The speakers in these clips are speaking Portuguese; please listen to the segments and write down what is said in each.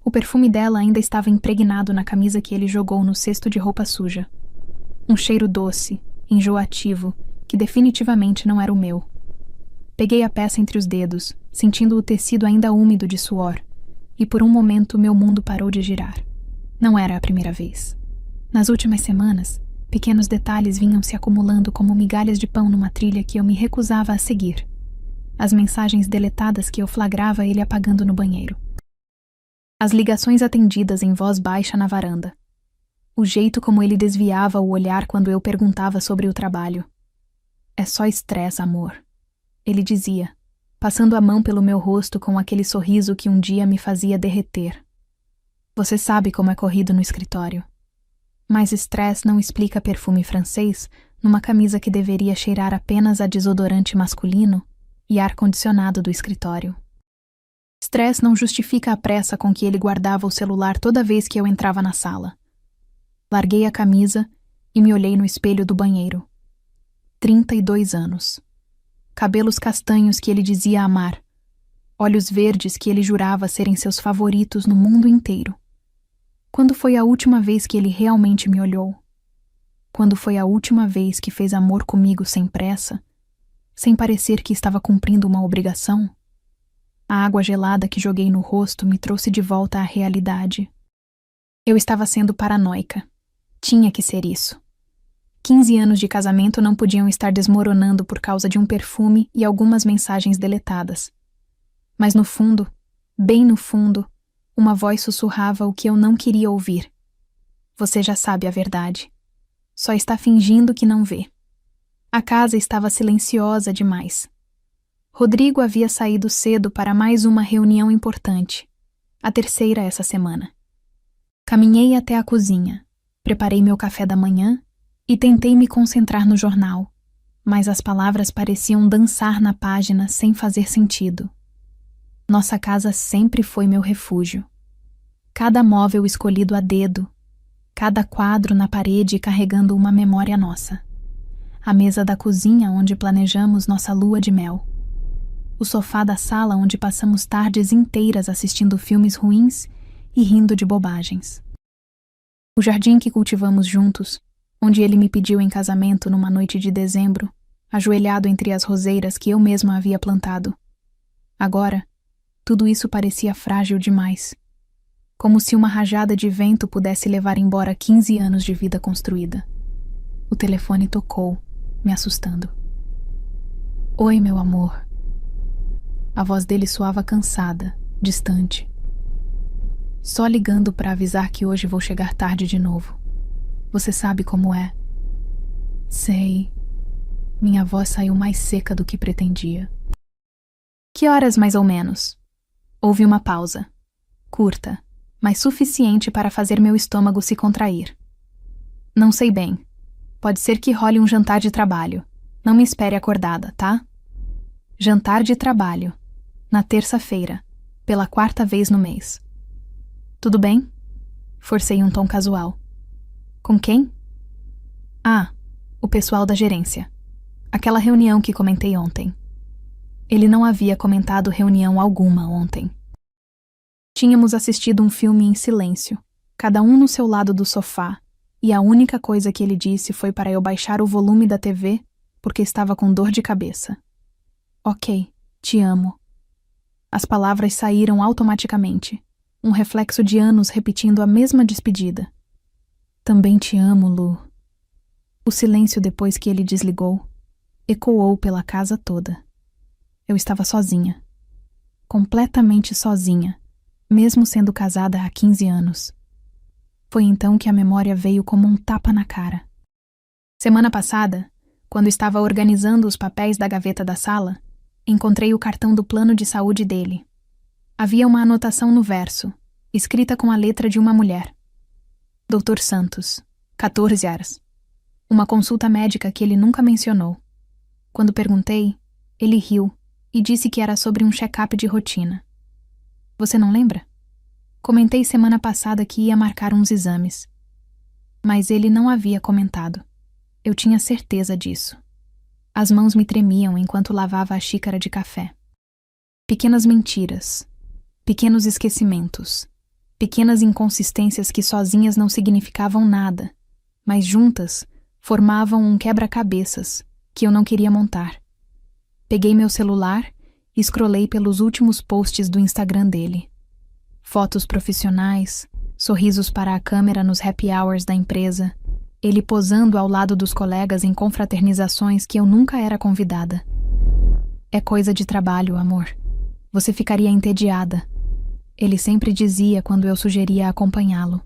O perfume dela ainda estava impregnado na camisa que ele jogou no cesto de roupa suja. Um cheiro doce, enjoativo, que definitivamente não era o meu. Peguei a peça entre os dedos, sentindo o tecido ainda úmido de suor, e por um momento meu mundo parou de girar. Não era a primeira vez. Nas últimas semanas, pequenos detalhes vinham se acumulando como migalhas de pão numa trilha que eu me recusava a seguir. As mensagens deletadas que eu flagrava ele apagando no banheiro. As ligações atendidas em voz baixa na varanda. O jeito como ele desviava o olhar quando eu perguntava sobre o trabalho. É só estresse, amor. Ele dizia, passando a mão pelo meu rosto com aquele sorriso que um dia me fazia derreter. Você sabe como é corrido no escritório. Mas estresse não explica perfume francês numa camisa que deveria cheirar apenas a desodorante masculino e ar-condicionado do escritório. Estresse não justifica a pressa com que ele guardava o celular toda vez que eu entrava na sala. Larguei a camisa e me olhei no espelho do banheiro. 32 anos. Cabelos castanhos que ele dizia amar. Olhos verdes que ele jurava serem seus favoritos no mundo inteiro. Quando foi a última vez que ele realmente me olhou? Quando foi a última vez que fez amor comigo sem pressa, sem parecer que estava cumprindo uma obrigação? A água gelada que joguei no rosto me trouxe de volta à realidade. Eu estava sendo paranoica. Tinha que ser isso. 15 anos de casamento não podiam estar desmoronando por causa de um perfume e algumas mensagens deletadas. Mas no fundo, bem no fundo, uma voz sussurrava o que eu não queria ouvir. Você já sabe a verdade. Só está fingindo que não vê. A casa estava silenciosa demais. Rodrigo havia saído cedo para mais uma reunião importante, a terceira essa semana. Caminhei até a cozinha, preparei meu café da manhã e tentei me concentrar no jornal, mas as palavras pareciam dançar na página sem fazer sentido. Nossa casa sempre foi meu refúgio. Cada móvel escolhido a dedo, cada quadro na parede carregando uma memória nossa. A mesa da cozinha onde planejamos nossa lua de mel. O sofá da sala onde passamos tardes inteiras assistindo filmes ruins e rindo de bobagens. O jardim que cultivamos juntos, onde ele me pediu em casamento numa noite de dezembro, ajoelhado entre as roseiras que eu mesma havia plantado. Agora, tudo isso parecia frágil demais, como se uma rajada de vento pudesse levar embora 15 anos de vida construída. O telefone tocou, me assustando. Oi, meu amor. A voz dele soava cansada, distante. Só ligando para avisar que hoje vou chegar tarde de novo. Você sabe como é. Sei. Minha voz saiu mais seca do que pretendia. Que horas mais ou menos? Houve uma pausa. Curta, mas suficiente para fazer meu estômago se contrair. Não sei bem. Pode ser que role um jantar de trabalho. Não me espere acordada, tá? Jantar de trabalho. Na terça-feira, pela 4ª vez no mês. Tudo bem? Forcei um tom casual. Com quem? Ah, o pessoal da gerência. Aquela reunião que comentei ontem. Ele não havia comentado reunião alguma ontem. Tínhamos assistido um filme em silêncio, cada um no seu lado do sofá, e a única coisa que ele disse foi para eu baixar o volume da TV porque estava com dor de cabeça. Ok, te amo. As palavras saíram automaticamente, um reflexo de anos repetindo a mesma despedida. Também te amo, Lu. O silêncio depois que ele desligou ecoou pela casa toda. Eu estava sozinha. Completamente sozinha, mesmo sendo casada há 15 anos. Foi então que a memória veio como um tapa na cara. Semana passada, quando estava organizando os papéis da gaveta da sala, encontrei o cartão do plano de saúde dele. Havia uma anotação no verso, escrita com a letra de uma mulher. Dr. Santos, 14 anos. Uma consulta médica que ele nunca mencionou. Quando perguntei, ele riu e disse que era sobre um check-up de rotina. Você não lembra? Comentei semana passada que ia marcar uns exames. Mas ele não havia comentado. Eu tinha certeza disso. As mãos me tremiam enquanto lavava a xícara de café. Pequenas mentiras. Pequenos esquecimentos. pequenas inconsistências que sozinhas não significavam nada, mas juntas formavam um quebra-cabeças que eu não queria montar. Peguei meu celular e scrollei pelos últimos posts do Instagram dele. Fotos profissionais, sorrisos para a câmera nos happy hours da empresa, ele posando ao lado dos colegas em confraternizações que eu nunca era convidada. É coisa de trabalho, amor. Você ficaria entediada. Ele sempre dizia quando eu sugeria acompanhá-lo.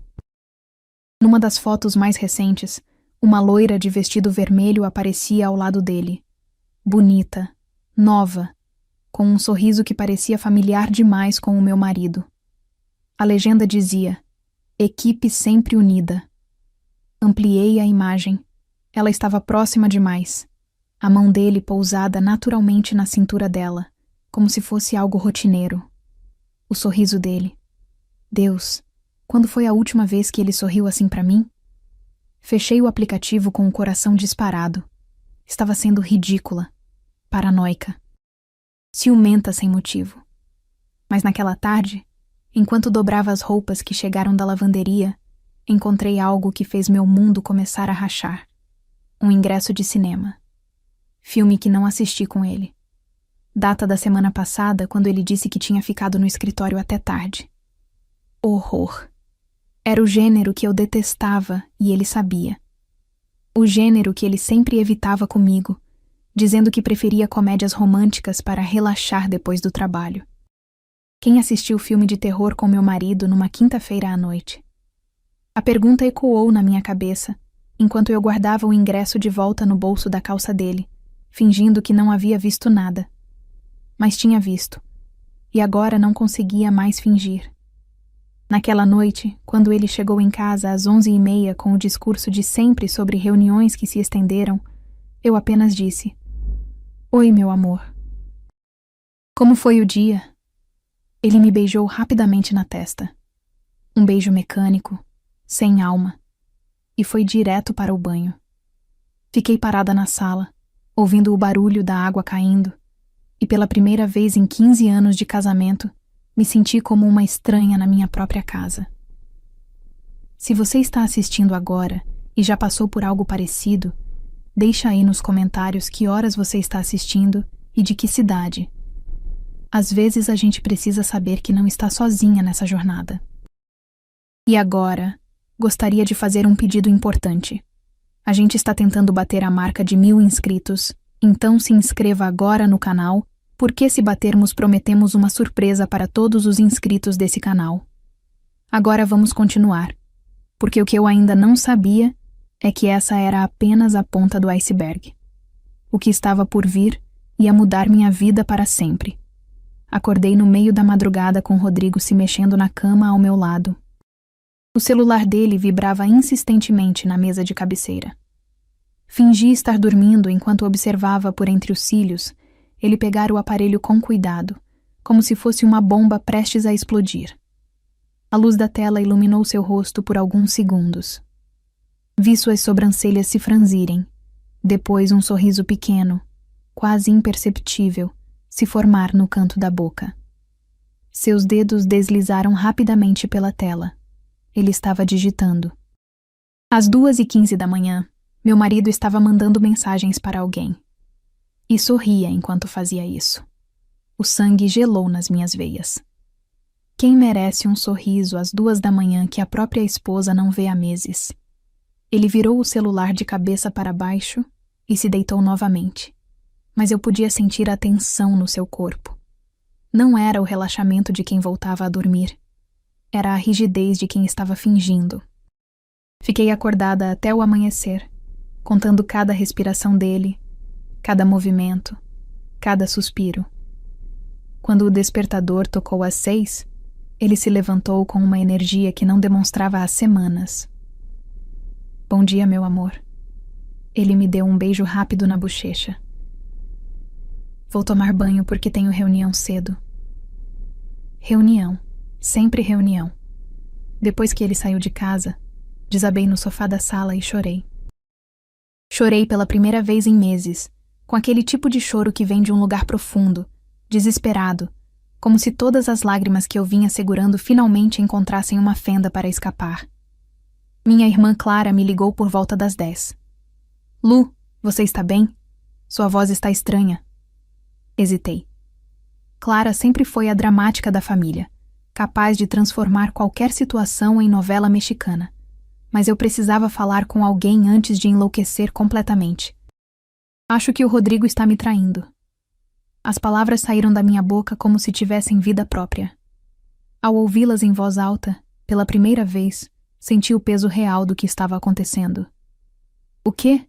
Numa das fotos mais recentes, uma loira de vestido vermelho aparecia ao lado dele. Bonita, nova, com um sorriso que parecia familiar demais com o meu marido. A legenda dizia: "Equipe sempre unida". Ampliei a imagem. Ela estava próxima demais. A mão dele pousada naturalmente na cintura dela, como se fosse algo rotineiro. O sorriso dele. Deus, quando foi a última vez que ele sorriu assim para mim? Fechei o aplicativo com o coração disparado. Estava sendo ridícula, paranoica, ciumenta sem motivo. Mas naquela tarde, enquanto dobrava as roupas que chegaram da lavanderia, encontrei algo que fez meu mundo começar a rachar. Um ingresso de cinema. Filme que não assisti com ele. Data da semana passada, quando ele disse que tinha ficado no escritório até tarde. Horror. Era o gênero que eu detestava e ele sabia. O gênero que ele sempre evitava comigo, dizendo que preferia comédias românticas para relaxar depois do trabalho. Quem assistiu filme de terror com meu marido numa quinta-feira à noite? A pergunta ecoou na minha cabeça, enquanto eu guardava o ingresso de volta no bolso da calça dele, fingindo que não havia visto nada. Mas tinha visto, e agora não conseguia mais fingir. Naquela noite, quando ele chegou em casa às 11h30 com o discurso de sempre sobre reuniões que se estenderam, eu apenas disse: "Oi, meu amor. Como foi o dia?" Ele me beijou rapidamente na testa. Um beijo mecânico, sem alma, e foi direto para o banho. Fiquei parada na sala, ouvindo o barulho da água caindo, e pela primeira vez em 15 anos de casamento, me senti como uma estranha na minha própria casa. Se você está assistindo agora e já passou por algo parecido, deixa aí nos comentários que horas você está assistindo e de que cidade. Às vezes a gente precisa saber que não está sozinha nessa jornada. E agora, gostaria de fazer um pedido importante. A gente está tentando bater a marca de 1000 inscritos, então se inscreva agora no canal, porque se batermos prometemos uma surpresa para todos os inscritos desse canal. Agora vamos continuar, porque o que eu ainda não sabia é que essa era apenas a ponta do iceberg. O que estava por vir ia mudar minha vida para sempre. Acordei no meio da madrugada com Rodrigo se mexendo na cama ao meu lado. O celular dele vibrava insistentemente na mesa de cabeceira. Fingi estar dormindo enquanto observava por entre os cílios ele pegar o aparelho com cuidado, como se fosse uma bomba prestes a explodir. A luz da tela iluminou seu rosto por alguns segundos. Vi suas sobrancelhas se franzirem, depois um sorriso pequeno, quase imperceptível, se formar no canto da boca. Seus dedos deslizaram rapidamente pela tela. Ele estava digitando. Às 2h15 da manhã, meu marido estava mandando mensagens para alguém. E sorria enquanto fazia isso. O sangue gelou nas minhas veias. Quem merece um sorriso às 2 da manhã que a própria esposa não vê há meses? Ele virou o celular de cabeça para baixo e se deitou novamente. Mas eu podia sentir a tensão no seu corpo. Não era o relaxamento de quem voltava a dormir. Era a rigidez de quem estava fingindo. Fiquei acordada até o amanhecer, contando cada respiração dele, cada movimento, cada suspiro. Quando o despertador tocou às 6, ele se levantou com uma energia que não demonstrava há semanas. "Bom dia, meu amor." Ele me deu um beijo rápido na bochecha. "Vou tomar banho porque tenho reunião cedo." Reunião. Sempre reunião. Depois que ele saiu de casa, desabei no sofá da sala e chorei. Chorei pela primeira vez em meses, com aquele tipo de choro que vem de um lugar profundo, desesperado, como se todas as lágrimas que eu vinha segurando finalmente encontrassem uma fenda para escapar. Minha irmã Clara me ligou por volta das 10. Lu, você está bem? Sua voz está estranha. Hesitei. Clara sempre foi a dramática da família, capaz de transformar qualquer situação em novela mexicana. Mas eu precisava falar com alguém antes de enlouquecer completamente. Acho que o Rodrigo está me traindo. As palavras saíram da minha boca como se tivessem vida própria. Ao ouvi-las em voz alta, pela primeira vez, senti o peso real do que estava acontecendo. O quê?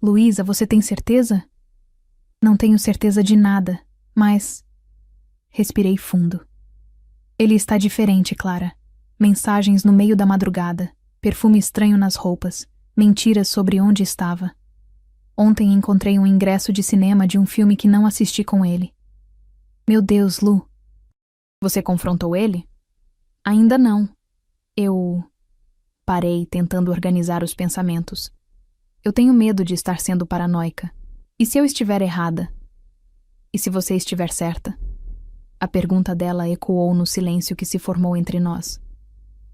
Luísa, você tem certeza? Não tenho certeza de nada, mas... Respirei fundo. Ele está diferente, Clara. Mensagens no meio da madrugada, perfume estranho nas roupas, mentiras sobre onde estava. Ontem encontrei um ingresso de cinema de um filme que não assisti com ele. Meu Deus, Lu. Você confrontou ele? Ainda não. Eu... Parei, tentando organizar os pensamentos. Eu tenho medo de estar sendo paranoica. E se eu estiver errada? E se você estiver certa? A pergunta dela ecoou no silêncio que se formou entre nós.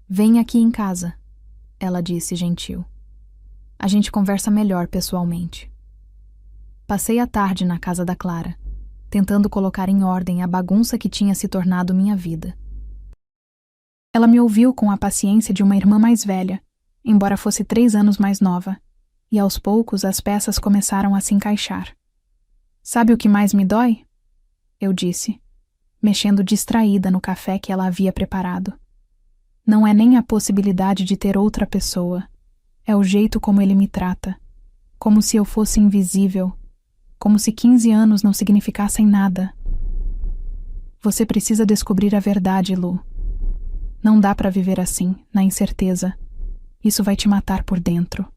Vem aqui em casa, ela disse gentil. A gente conversa melhor pessoalmente. Passei a tarde na casa da Clara, tentando colocar em ordem a bagunça que tinha se tornado minha vida. Ela me ouviu com a paciência de uma irmã mais velha, embora fosse 3 anos mais nova, e aos poucos as peças começaram a se encaixar. Sabe o que mais me dói? Eu disse, mexendo distraída no café que ela havia preparado. Não é nem a possibilidade de ter outra pessoa, é o jeito como ele me trata, como se eu fosse invisível, como se 15 anos não significassem nada. Você precisa descobrir a verdade, Lu. Não dá para viver assim, na incerteza. Isso vai te matar por dentro.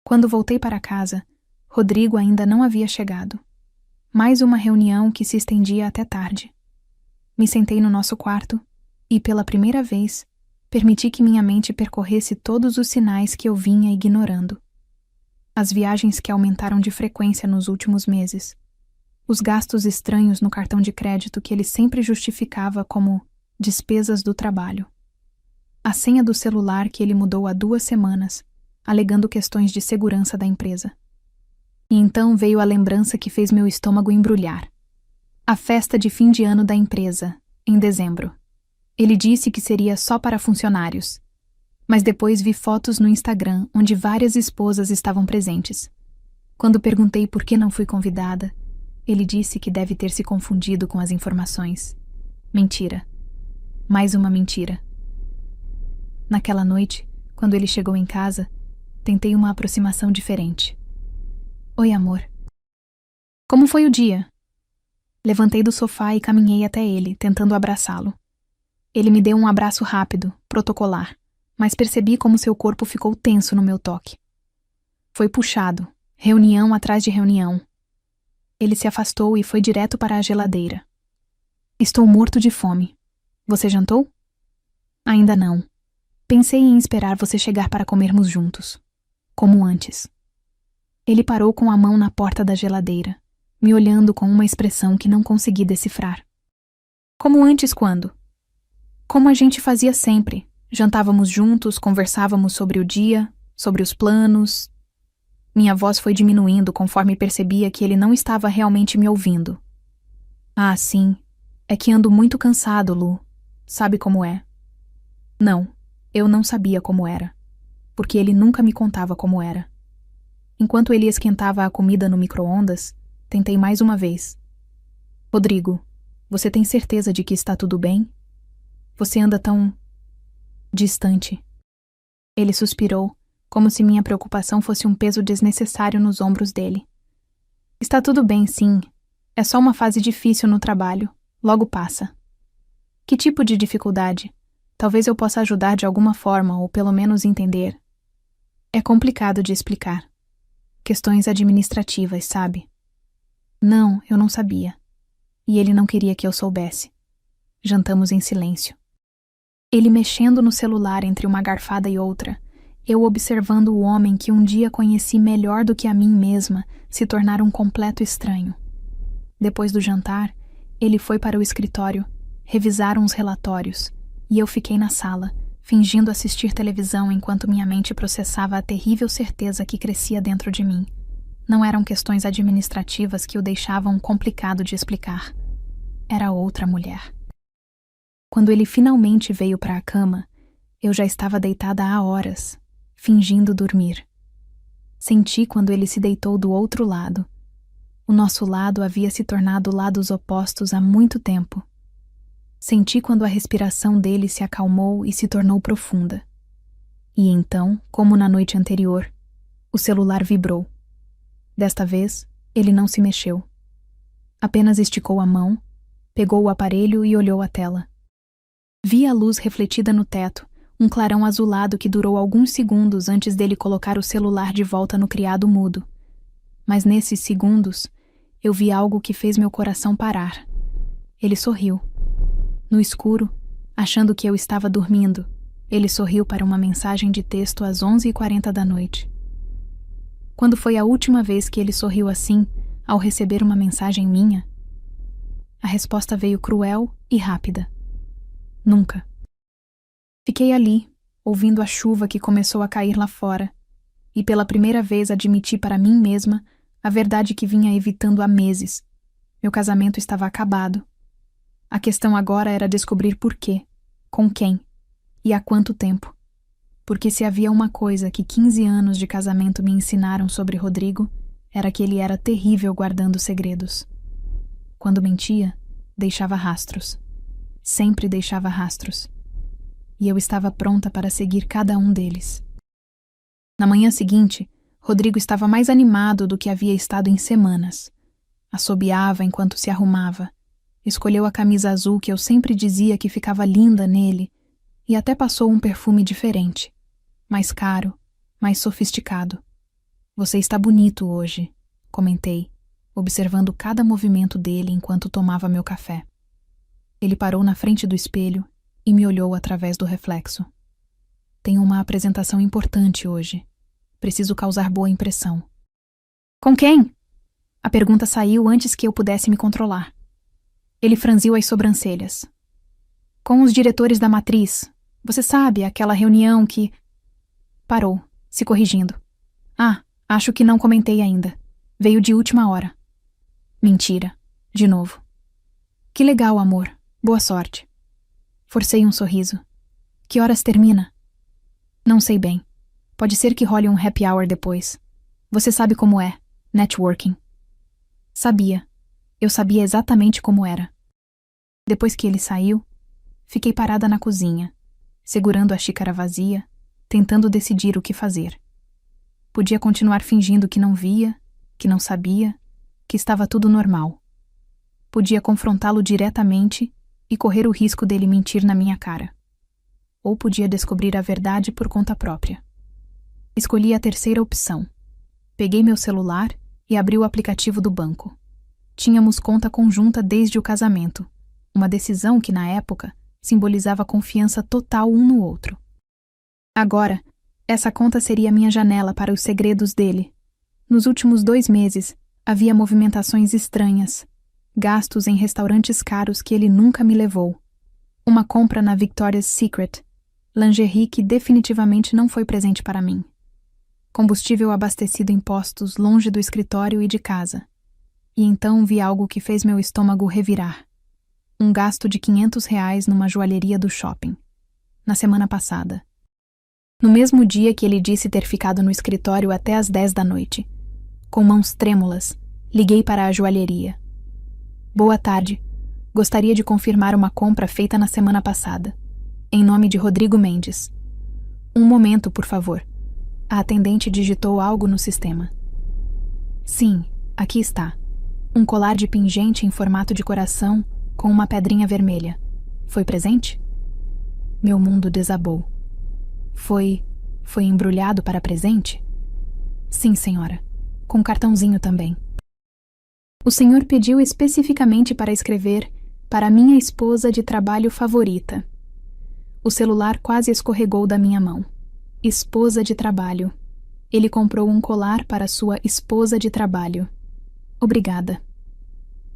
Quando voltei para casa, Rodrigo ainda não havia chegado. Mais uma reunião que se estendia até tarde. Me sentei no nosso quarto e, pela primeira vez, permiti que minha mente percorresse todos os sinais que eu vinha ignorando. As viagens que aumentaram de frequência nos últimos meses. Os gastos estranhos no cartão de crédito que ele sempre justificava como despesas do trabalho. A senha do celular que ele mudou há 2 semanas, alegando questões de segurança da empresa. E então veio a lembrança que fez meu estômago embrulhar. A festa de fim de ano da empresa, em dezembro. Ele disse que seria só para funcionários. Mas depois vi fotos no Instagram onde várias esposas estavam presentes. Quando perguntei por que não fui convidada, ele disse que deve ter se confundido com as informações. Mentira. Mais uma mentira. Naquela noite, quando ele chegou em casa, tentei uma aproximação diferente. Oi, amor. Como foi o dia? Levantei do sofá e caminhei até ele, tentando abraçá-lo. Ele me deu um abraço rápido, protocolar, mas percebi como seu corpo ficou tenso no meu toque. Foi puxado, reunião atrás de reunião. Ele se afastou e foi direto para a geladeira. Estou morto de fome. Você jantou? Ainda não. Pensei em esperar você chegar para comermos juntos. Como antes. Ele parou com a mão na porta da geladeira, me olhando com uma expressão que não consegui decifrar. Como antes quando? Como a gente fazia sempre. Jantávamos juntos, conversávamos sobre o dia, sobre os planos. Minha voz foi diminuindo conforme percebia que ele não estava realmente me ouvindo. Ah, sim. É que ando muito cansado, Lu. Sabe como é? Não, eu não sabia como era. Porque ele nunca me contava como era. Enquanto ele esquentava a comida no micro-ondas, tentei mais uma vez. Rodrigo, você tem certeza de que está tudo bem? Você anda tão... distante. Ele suspirou, como se minha preocupação fosse um peso desnecessário nos ombros dele. Está tudo bem, sim. É só uma fase difícil no trabalho. Logo passa. Que tipo de dificuldade? Talvez eu possa ajudar de alguma forma, ou pelo menos entender. É complicado de explicar. Questões administrativas, sabe? Não, eu não sabia. E ele não queria que eu soubesse. Jantamos em silêncio. Ele mexendo no celular entre uma garfada e outra, eu observando o homem que um dia conheci melhor do que a mim mesma se tornar um completo estranho. Depois do jantar, Ele foi para o escritório, revisar uns relatórios, e eu fiquei na sala, fingindo assistir televisão enquanto minha mente processava a terrível certeza que crescia dentro de mim. Não eram questões administrativas que o deixavam complicado de explicar. Era outra mulher. Quando ele finalmente veio para a cama, eu já estava deitada há horas, fingindo dormir. Senti quando ele se deitou do outro lado. O nosso lado havia se tornado lados opostos há muito tempo. Senti quando a respiração dele se acalmou e se tornou profunda. E então, como na noite anterior, o celular vibrou. Desta vez, ele não se mexeu. Apenas esticou a mão, pegou o aparelho e olhou a tela. Vi a luz refletida no teto, um clarão azulado que durou alguns segundos antes dele colocar o celular de volta no criado mudo. Mas nesses segundos, eu vi algo que fez meu coração parar. Ele sorriu. No escuro, achando que eu estava dormindo, ele sorriu para uma mensagem de texto às 11h40 da noite. Quando foi a última vez que ele sorriu assim, ao receber uma mensagem minha? A resposta veio cruel e rápida. Nunca. Fiquei ali, ouvindo a chuva que começou a cair lá fora, e pela primeira vez admiti para mim mesma a verdade que vinha evitando há meses. Meu casamento estava acabado. A questão agora era descobrir por quê, com quem e há quanto tempo. Porque se havia uma coisa que 15 anos de casamento me ensinaram sobre Rodrigo, era que ele era terrível guardando segredos. Quando mentia, deixava rastros. Sempre deixava rastros. E eu estava pronta para seguir cada um deles. Na manhã seguinte, Rodrigo estava mais animado do que havia estado em semanas. Assobiava enquanto se arrumava. Escolheu a camisa azul que eu sempre dizia que ficava linda nele e até passou um perfume diferente, mais caro, mais sofisticado. Você está bonito hoje, comentei, observando cada movimento dele enquanto tomava meu café. Ele parou na frente do espelho e me olhou através do reflexo. Tenho uma apresentação importante hoje. Preciso causar boa impressão. Com quem? A pergunta saiu antes que eu pudesse me controlar. Ele franziu as sobrancelhas. Com os diretores da Matriz. Você sabe, aquela reunião que... Parou, se corrigindo. Ah, acho que não comentei ainda. Veio de última hora. Mentira. De novo. Que legal, amor. Boa sorte. Forcei um sorriso. Que horas termina? Não sei bem. Pode ser que role um happy hour depois. Você sabe como é. Networking. Sabia. Eu sabia exatamente como era. Depois que ele saiu, fiquei parada na cozinha, segurando a xícara vazia, tentando decidir o que fazer. Podia continuar fingindo que não via, que não sabia, que estava tudo normal. Podia confrontá-lo diretamente e correr o risco dele mentir na minha cara. Ou podia descobrir a verdade por conta própria. Escolhi a terceira opção. Peguei meu celular e abri o aplicativo do banco. Tínhamos conta conjunta desde o casamento, uma decisão que, na época, simbolizava confiança total um no outro. Agora, essa conta seria minha janela para os segredos dele. Nos últimos 2 meses, havia movimentações estranhas, gastos em restaurantes caros que ele nunca me levou, uma compra na Victoria's Secret, lingerie que definitivamente não foi presente para mim, combustível abastecido em postos longe do escritório e de casa. E então vi algo que fez meu estômago revirar. Um gasto de R$ 500 numa joalheria do shopping, na semana passada. No mesmo dia que ele disse ter ficado no escritório até às 10 da noite. Com mãos trêmulas, liguei para a joalheria. Boa tarde. Gostaria de confirmar uma compra feita na semana passada. Em nome de Rodrigo Mendes. Um momento, por favor. A atendente digitou algo no sistema. Sim, aqui está. Um colar de pingente em formato de coração com uma pedrinha vermelha. Foi presente? Meu mundo desabou. Foi embrulhado para presente? Sim, senhora. Com cartãozinho também. O senhor pediu especificamente para escrever para minha esposa de trabalho favorita. O celular quase escorregou da minha mão. Esposa de trabalho. Ele comprou um colar para sua esposa de trabalho. Obrigada.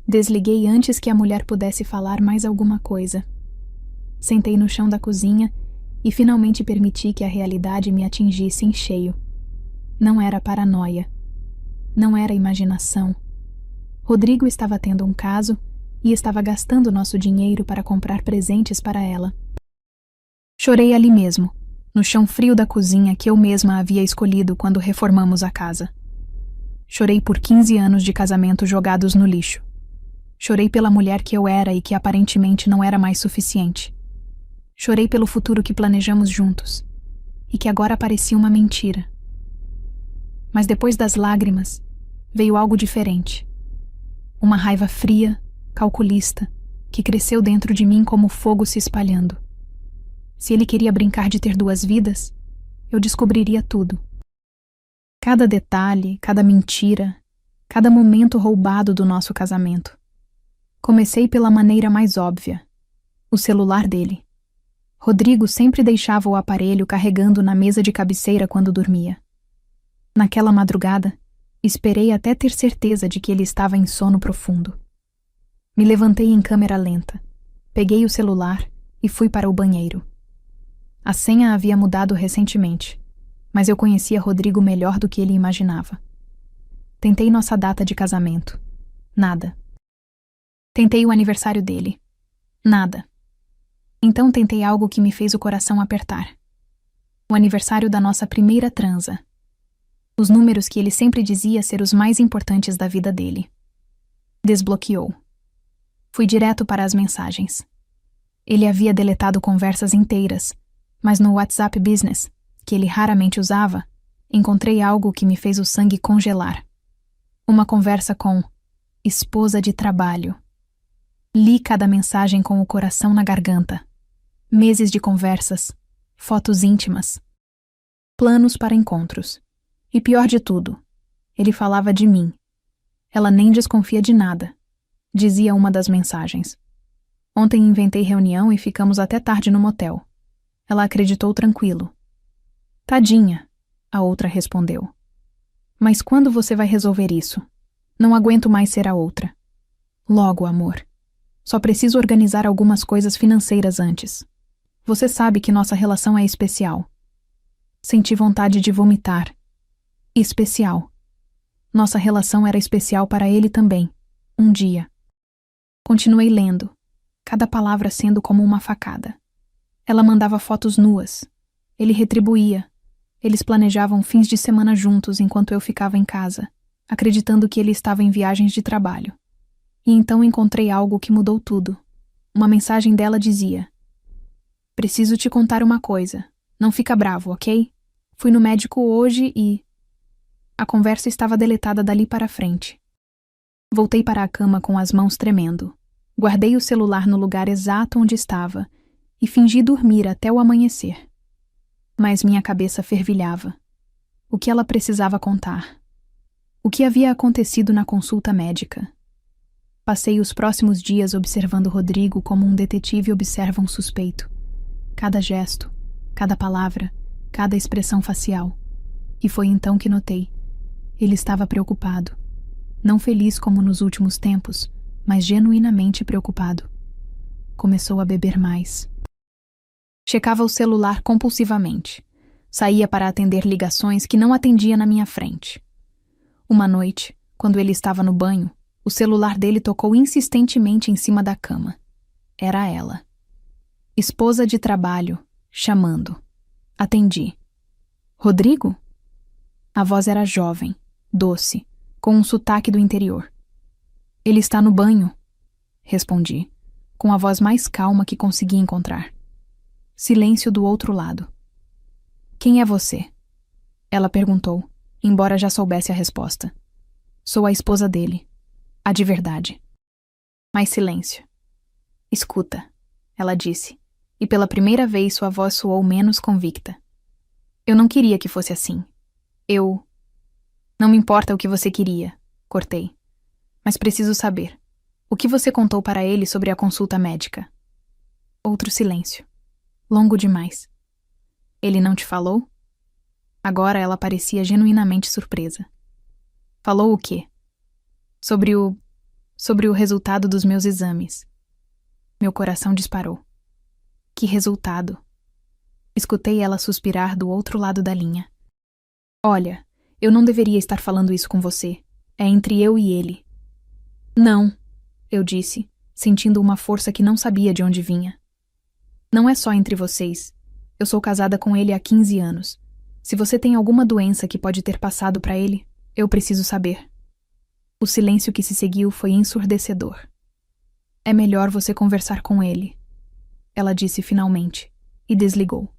Desliguei antes que a mulher pudesse falar mais alguma coisa. Sentei no chão da cozinha e finalmente permiti que a realidade me atingisse em cheio. Não era paranoia. Não era imaginação. Rodrigo estava tendo um caso e estava gastando nosso dinheiro para comprar presentes para ela. Chorei ali mesmo, no chão frio da cozinha que eu mesma havia escolhido quando reformamos a casa. Chorei por 15 anos de casamento jogados no lixo. Chorei pela mulher que eu era e que aparentemente não era mais suficiente. Chorei pelo futuro que planejamos juntos e que agora parecia uma mentira. Mas depois das lágrimas, veio algo diferente. Uma raiva fria, calculista, que cresceu dentro de mim como fogo se espalhando. Se ele queria brincar de ter duas vidas, eu descobriria tudo. Cada detalhe, cada mentira, cada momento roubado do nosso casamento. Comecei pela maneira mais óbvia: o celular dele. Rodrigo sempre deixava o aparelho carregando na mesa de cabeceira quando dormia. Naquela madrugada, esperei até ter certeza de que ele estava em sono profundo. Me levantei em câmera lenta, peguei o celular e fui para o banheiro. A senha havia mudado recentemente, mas eu conhecia Rodrigo melhor do que ele imaginava. Tentei nossa data de casamento. Nada. Tentei o aniversário dele. Nada. Então tentei algo que me fez o coração apertar. O aniversário da nossa primeira transa. Os números que ele sempre dizia ser os mais importantes da vida dele. Desbloqueou. Fui direto para as mensagens. Ele havia deletado conversas inteiras, mas no WhatsApp Business, que ele raramente usava, encontrei algo que me fez o sangue congelar. Uma conversa com esposa de trabalho. Li cada mensagem com o coração na garganta. Meses de conversas, fotos íntimas, planos para encontros. E pior de tudo, ele falava de mim. Ela nem desconfia de nada, dizia uma das mensagens. Ontem inventei reunião e ficamos até tarde no motel. Ela acreditou tranquilo. Tadinha, a outra respondeu. Mas quando você vai resolver isso? Não aguento mais ser a outra. Logo, amor. Só preciso organizar algumas coisas financeiras antes. Você sabe que nossa relação é especial. Senti vontade de vomitar. Especial. Nossa relação era especial para ele também. Um dia. Continuei lendo, cada palavra sendo como uma facada. Ela mandava fotos nuas. Ele retribuía. Eles planejavam fins de semana juntos enquanto eu ficava em casa, acreditando que ele estava em viagens de trabalho. E então encontrei algo que mudou tudo. Uma mensagem dela dizia: preciso te contar uma coisa. Não fica bravo, ok? Fui no médico hoje e... A conversa estava deletada dali para frente. Voltei para a cama com as mãos tremendo. Guardei o celular no lugar exato onde estava e fingi dormir até o amanhecer. Mas minha cabeça fervilhava. O que ela precisava contar? O que havia acontecido na consulta médica? Passei os próximos dias observando Rodrigo como um detetive observa um suspeito. Cada gesto, cada palavra, cada expressão facial. E foi então que notei. Ele estava preocupado. Não feliz como nos últimos tempos, mas genuinamente preocupado. Começou a beber mais. Checava o celular compulsivamente. Saía para atender ligações que não atendia na minha frente. Uma noite, quando ele estava no banho, o celular dele tocou insistentemente em cima da cama. Era ela. Esposa de trabalho, chamando. Atendi. Rodrigo? A voz era jovem, doce, com um sotaque do interior. Ele está no banho, respondi, com a voz mais calma que consegui encontrar. Silêncio do outro lado. Quem é você? Ela perguntou, embora já soubesse a resposta. Sou a esposa dele. A de verdade. Mais silêncio. Escuta, ela disse, e pela primeira vez sua voz soou menos convicta. Eu não queria que fosse assim. Não me importa o que você queria, cortei. Mas preciso saber. O que você contou para ele sobre a consulta médica? Outro silêncio. Longo demais. Ele não te falou? Agora ela parecia genuinamente surpresa. Falou o quê? Sobre o... sobre o resultado dos meus exames. Meu coração disparou. Que resultado? Escutei ela suspirar do outro lado da linha. Olha, eu não deveria estar falando isso com você. É entre eu e ele. Não, eu disse, sentindo uma força que não sabia de onde vinha. Não é só entre vocês. Eu sou casada com ele há 15 anos. Se você tem alguma doença que pode ter passado para ele, eu preciso saber. O silêncio que se seguiu foi ensurdecedor. É melhor você conversar com ele, ela disse finalmente, e desligou.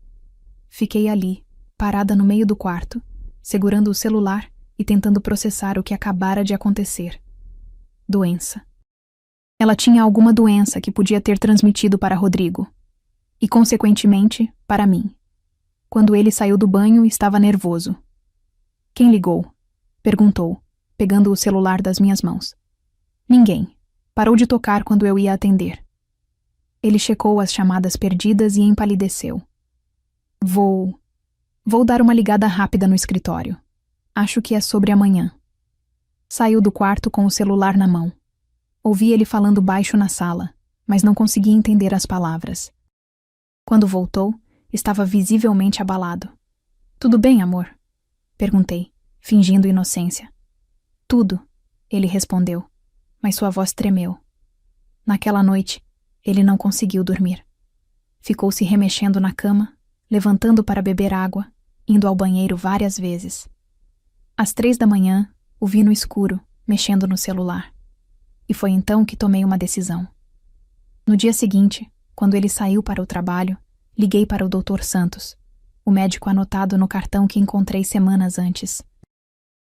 Fiquei ali, parada no meio do quarto, segurando o celular e tentando processar o que acabara de acontecer. Doença. Ela tinha alguma doença que podia ter transmitido para Rodrigo. E, consequentemente, para mim. Quando ele saiu do banho, estava nervoso. Quem ligou? Perguntou, pegando o celular das minhas mãos. Ninguém. Parou de tocar quando eu ia atender. Ele checou as chamadas perdidas e empalideceu. Vou dar uma ligada rápida no escritório. Acho que é sobre amanhã. Saiu do quarto com o celular na mão. Ouvi ele falando baixo na sala, mas não conseguia entender as palavras. Quando voltou, estava visivelmente abalado. Tudo bem, amor? Perguntei, fingindo inocência. Tudo, ele respondeu, mas sua voz tremeu. Naquela noite, ele não conseguiu dormir. Ficou se remexendo na cama, levantando para beber água, indo ao banheiro várias vezes. Às 3 da manhã, o vi no escuro, mexendo no celular. E foi então que tomei uma decisão. No dia seguinte, quando ele saiu para o trabalho, liguei para o Dr. Santos, o médico anotado no cartão que encontrei semanas antes.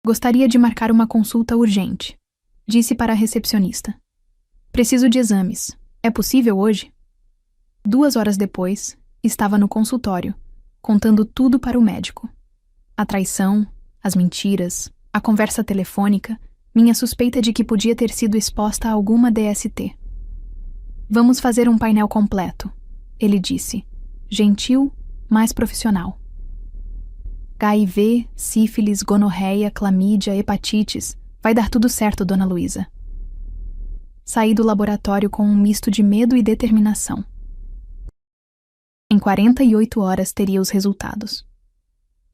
Gostaria de marcar uma consulta urgente, disse para a recepcionista. Preciso de exames. É possível hoje? 2 horas depois, estava no consultório, contando tudo para o médico. A traição, as mentiras, a conversa telefônica, minha suspeita de que podia ter sido exposta a alguma DST. Vamos fazer um painel completo, ele disse, gentil, mas profissional. HIV, sífilis, gonorreia, clamídia, hepatites, vai dar tudo certo, dona Luísa. Saí do laboratório com um misto de medo e determinação. Em 48 horas teria os resultados.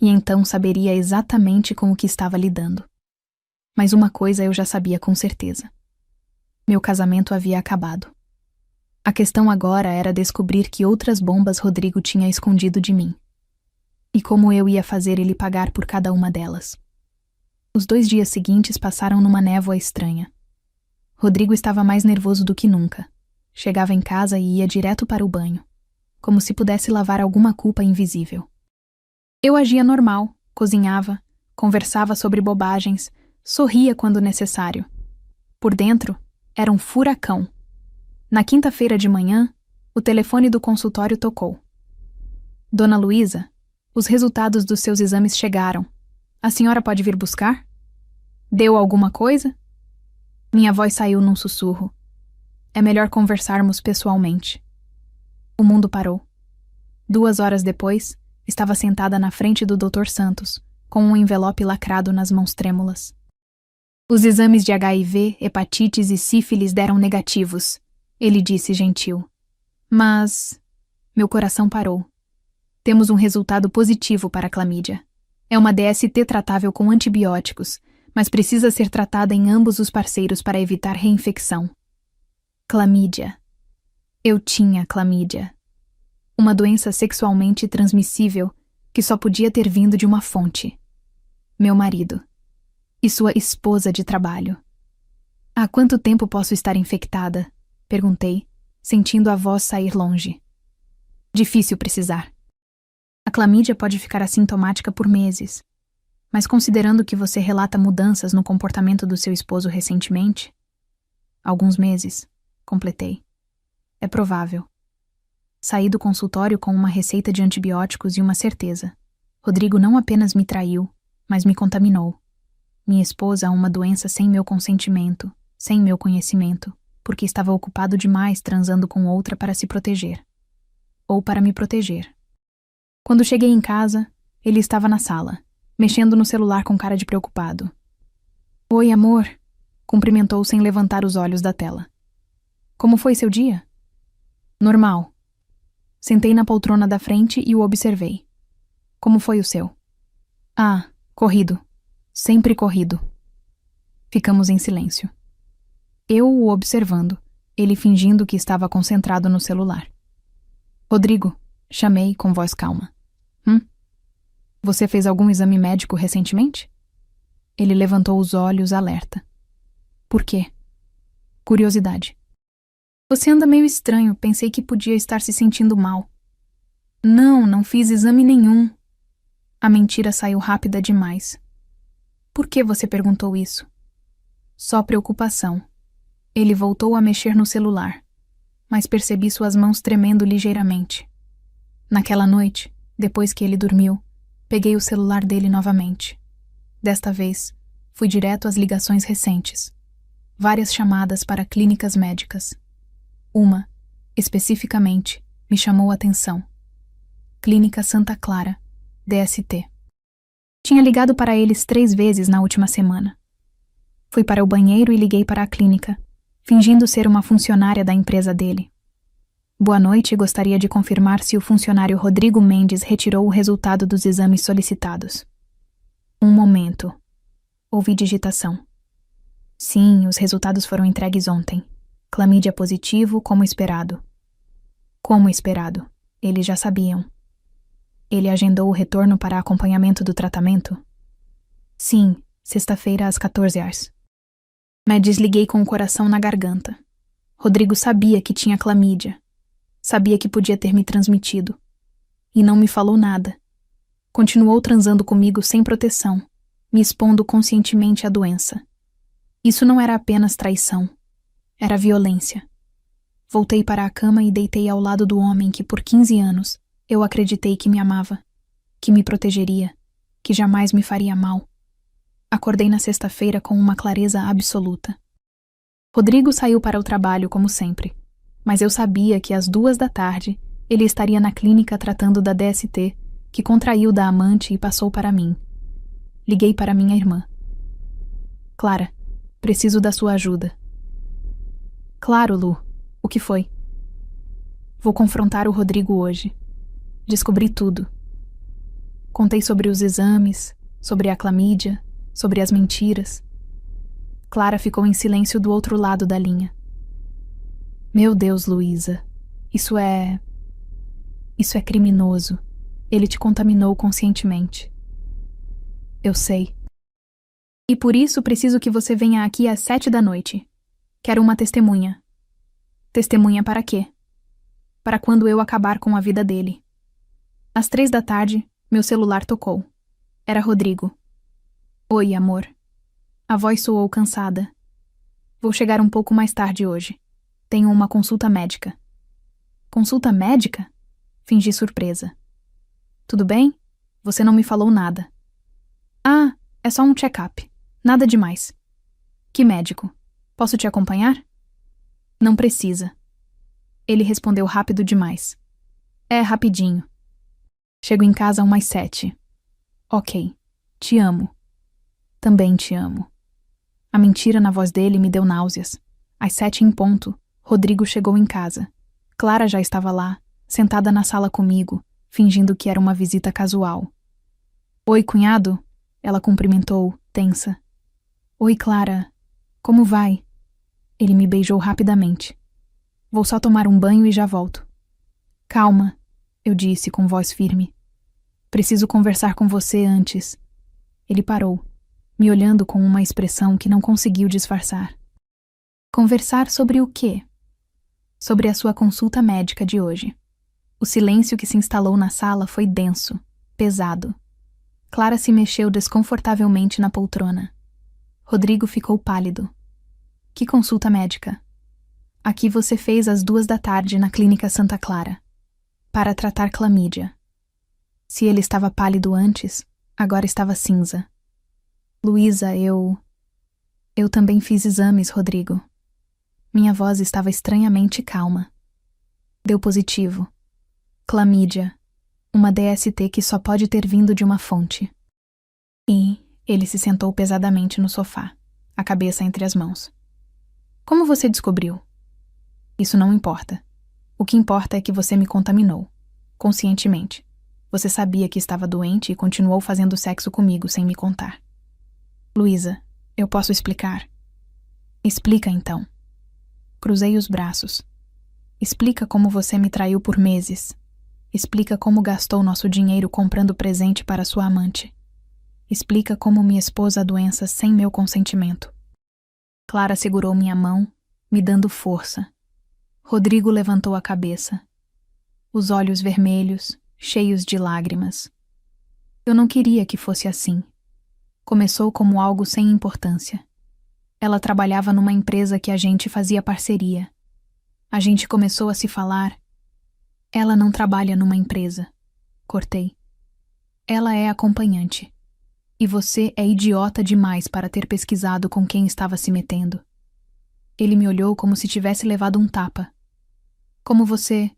E então saberia exatamente com o que estava lidando. Mas uma coisa eu já sabia com certeza. Meu casamento havia acabado. A questão agora era descobrir que outras bombas Rodrigo tinha escondido de mim. E como eu ia fazer ele pagar por cada uma delas. Os 2 dias seguintes passaram numa névoa estranha. Rodrigo estava mais nervoso do que nunca. Chegava em casa e ia direto para o banho, como se pudesse lavar alguma culpa invisível. Eu agia normal, cozinhava, conversava sobre bobagens, sorria quando necessário. Por dentro, era um furacão. Na quinta-feira de manhã, o telefone do consultório tocou. Dona Luísa, os resultados dos seus exames chegaram. A senhora pode vir buscar? Deu alguma coisa? Minha voz saiu num sussurro. É melhor conversarmos pessoalmente. O mundo parou. 2 horas depois, estava sentada na frente do Dr. Santos, com um envelope lacrado nas mãos trêmulas. Os exames de HIV, hepatites e sífilis deram negativos, ele disse gentil. Mas... Meu coração parou. Temos um resultado positivo para a clamídia. É uma DST tratável com antibióticos, mas precisa ser tratada em ambos os parceiros para evitar reinfecção. Clamídia. Eu tinha clamídia. Uma doença sexualmente transmissível que só podia ter vindo de uma fonte. Meu marido. E sua esposa de trabalho. Há quanto tempo posso estar infectada? Perguntei, sentindo a voz sair longe. Difícil precisar. A clamídia pode ficar assintomática por meses. Mas considerando que você relata mudanças no comportamento do seu esposo recentemente... Alguns meses, completei. É provável. Saí do consultório com uma receita de antibióticos e uma certeza. Rodrigo não apenas me traiu, mas me contaminou. Me expôs a uma doença sem meu consentimento, sem meu conhecimento, porque estava ocupado demais transando com outra para se proteger. Ou para me proteger. Quando cheguei em casa, ele estava na sala, mexendo no celular com cara de preocupado. Oi, amor. Cumprimentou sem levantar os olhos da tela. Como foi seu dia? Normal. Sentei na poltrona da frente e o observei. Como foi o seu? Ah, corrido. Sempre corrido. Ficamos em silêncio. Eu o observando, ele fingindo que estava concentrado no celular. Rodrigo, chamei com voz calma. Você fez algum exame médico recentemente? Ele levantou os olhos, alerta. Por quê? Curiosidade. Você anda meio estranho, pensei que podia estar se sentindo mal. Não fiz exame nenhum. A mentira saiu rápida demais. Por que você perguntou isso? Só preocupação. Ele voltou a mexer no celular, mas percebi suas mãos tremendo ligeiramente. Naquela noite, depois que ele dormiu, peguei o celular dele novamente. Desta vez, fui direto às ligações recentes. Várias chamadas para clínicas médicas. Uma, especificamente, me chamou a atenção. Clínica Santa Clara, DST. Tinha ligado para eles 3 vezes na última semana. Fui para o banheiro e liguei para a clínica, fingindo ser uma funcionária da empresa dele. Boa noite, gostaria de confirmar se o funcionário Rodrigo Mendes retirou o resultado dos exames solicitados. Um momento. Ouvi digitação. Sim, os resultados foram entregues ontem. Clamídia positivo, como esperado. Como esperado. Eles já sabiam. Ele agendou o retorno para acompanhamento do tratamento? Sim, sexta-feira às 14 horas. Me desliguei com o coração na garganta. Rodrigo sabia que tinha clamídia. Sabia que podia ter me transmitido. E não me falou nada. Continuou transando comigo sem proteção, me expondo conscientemente à doença. Isso não era apenas traição. Era violência. Voltei para a cama e deitei ao lado do homem que por 15 anos eu acreditei que me amava, que me protegeria, que jamais me faria mal. Acordei na sexta-feira com uma clareza absoluta. Rodrigo saiu para o trabalho como sempre, mas eu sabia que às 2 da tarde ele estaria na clínica tratando da DST, que contraiu da amante e passou para mim. Liguei para minha irmã. Clara, preciso da sua ajuda. Claro, Lu. O que foi? Vou confrontar o Rodrigo hoje. Descobri tudo. Contei sobre os exames, sobre a clamídia, sobre as mentiras. Clara ficou em silêncio do outro lado da linha. Meu Deus, Luísa. Isso é criminoso. Ele te contaminou conscientemente. Eu sei. E por isso preciso que você venha aqui às 7 da noite. Quero uma testemunha. Testemunha para quê? Para quando eu acabar com a vida dele. Às 3 da tarde, meu celular tocou. Era Rodrigo. Oi, amor. A voz soou cansada. Vou chegar um pouco mais tarde hoje. Tenho uma consulta médica. Consulta médica? Fingi surpresa. Tudo bem? Você não me falou nada. Ah, é só um check-up. Nada demais. Que médico? Posso te acompanhar? Não precisa. Ele respondeu rápido demais. É rapidinho. Chego em casa umas 7. Ok. Te amo. Também te amo. A mentira na voz dele me deu náuseas. Às 7 em ponto, Rodrigo chegou em casa. Clara já estava lá, sentada na sala comigo, fingindo que era uma visita casual. Oi, cunhado? Ela cumprimentou, tensa. Oi, Clara. Como vai? Ele me beijou rapidamente. Vou só tomar um banho e já volto. Calma, eu disse com voz firme. Preciso conversar com você antes. Ele parou, me olhando com uma expressão que não conseguiu disfarçar. Conversar sobre o quê? Sobre a sua consulta médica de hoje. O silêncio que se instalou na sala foi denso, pesado. Clara se mexeu desconfortavelmente na poltrona. Rodrigo ficou pálido. Que consulta médica? Aqui você fez às 2 da tarde na Clínica Santa Clara. Para tratar clamídia. Se ele estava pálido antes, agora estava cinza. Luísa, eu também fiz exames, Rodrigo. Minha voz estava estranhamente calma. Deu positivo. Clamídia. Uma DST que só pode ter vindo de uma fonte. E ele se sentou pesadamente no sofá. a cabeça entre as mãos. Como você descobriu? Isso não importa. O que importa é que você me contaminou, conscientemente. Você sabia que estava doente e continuou fazendo sexo comigo sem me contar. Luísa, eu posso explicar? Explica então. Cruzei os braços. Explica como você me traiu por meses. Explica como gastou nosso dinheiro comprando presente para sua amante. Explica como me expôs à doença sem meu consentimento. Clara segurou minha mão, me dando força. Rodrigo levantou a cabeça. Os olhos vermelhos, cheios de lágrimas. Eu não queria que fosse assim. Começou como algo sem importância. Ela trabalhava numa empresa que a gente fazia parceria. A gente começou a se falar. Ela não trabalha numa empresa. Cortei. Ela é acompanhante. E você é idiota demais para ter pesquisado com quem estava se metendo. Ele me olhou como se tivesse levado um tapa. Como você...